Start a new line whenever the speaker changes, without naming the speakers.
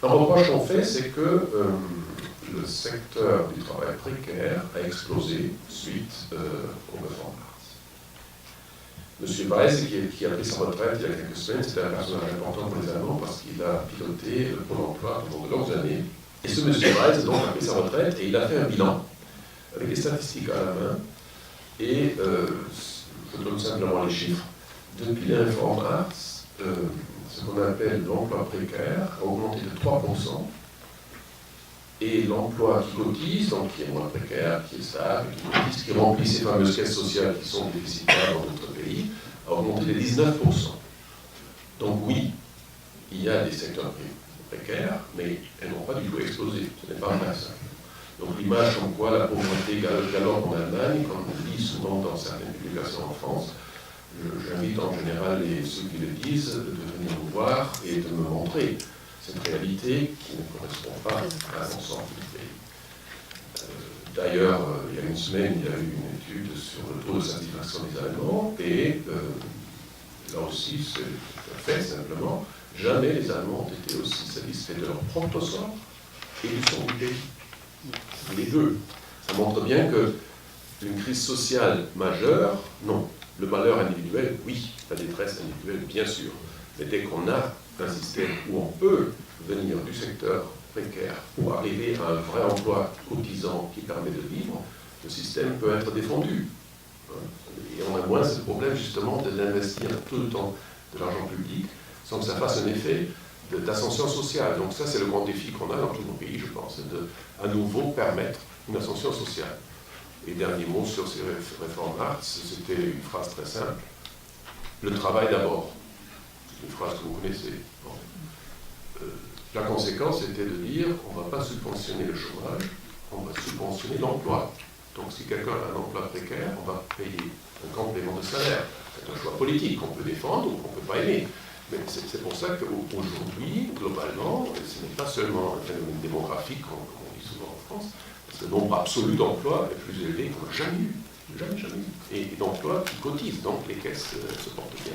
Un reproche qu'on fait, c'est que le secteur du travail précaire a explosé suite aux réformes Marx. M. Weiss, qui a pris sa retraite il y a quelques semaines, c'était un personnage important pour les Allemands parce qu'il a piloté le Pôle emploi pendant de longues années. Et ce M. Weiss donc, a pris sa retraite et il a fait un bilan avec des statistiques à la main. Et je donne simplement les chiffres. Depuis les réformes Marx, ce qu'on appelle l'emploi précaire a augmenté de 3%. Et l'emploi qui cotise, donc qui est moins précaire, qui est stable, qui cotise, qui remplit ces fameuses caisses sociales qui sont déficitaires dans d'autres pays, a augmenté de 19%. Donc oui, il y a des secteurs précaires, mais elles n'ont pas du tout explosé. Ce n'est pas vrai ça. Donc l'image comme quoi la pauvreté galope en Allemagne, comme on le dit souvent dans certaines publications en France, j'invite en général ceux qui le disent de venir nous voir et de me montrer cette réalité qui ne correspond pas à l'ensemble du pays. D'ailleurs, il y a une semaine, il y a eu une étude sur le taux de satisfaction des Allemands, et là aussi, c'est un fait simplement, jamais les Allemands ont été aussi satisfaits de leur propre sort et du sort du pays. Les deux. Ça montre bien qu'une crise sociale majeure, non. Le malheur individuel, oui. La détresse individuelle, bien sûr. Mais dès qu'on a un système où on peut venir du secteur précaire pour arriver à un vrai emploi cotisant qui permet de vivre, le système peut être défendu. Et on a moins ce problème justement d'investir tout le temps de l'argent public sans que ça fasse un effet d'ascension sociale. Donc ça, c'est le grand défi qu'on a dans tous nos pays, je pense, de à nouveau permettre une ascension sociale. Et dernier mot sur ces réformes Marx, c'était une phrase très simple. Le travail d'abord. C'est une phrase que vous connaissez. Bon. La conséquence était de dire on ne va pas subventionner le chômage, on va subventionner l'emploi. Donc si quelqu'un a un emploi précaire, on va payer un complément de salaire. C'est un choix politique qu'on peut défendre ou qu'on ne peut pas aimer. Mais c'est pour ça qu'aujourd'hui, globalement, ce n'est pas seulement un phénomène démographique, comme on dit souvent en France, parce que le nombre absolu d'emplois est plus élevé qu'on n'a jamais eu. Jamais eu. Et d'emplois qui cotisent, donc les caisses se portent bien.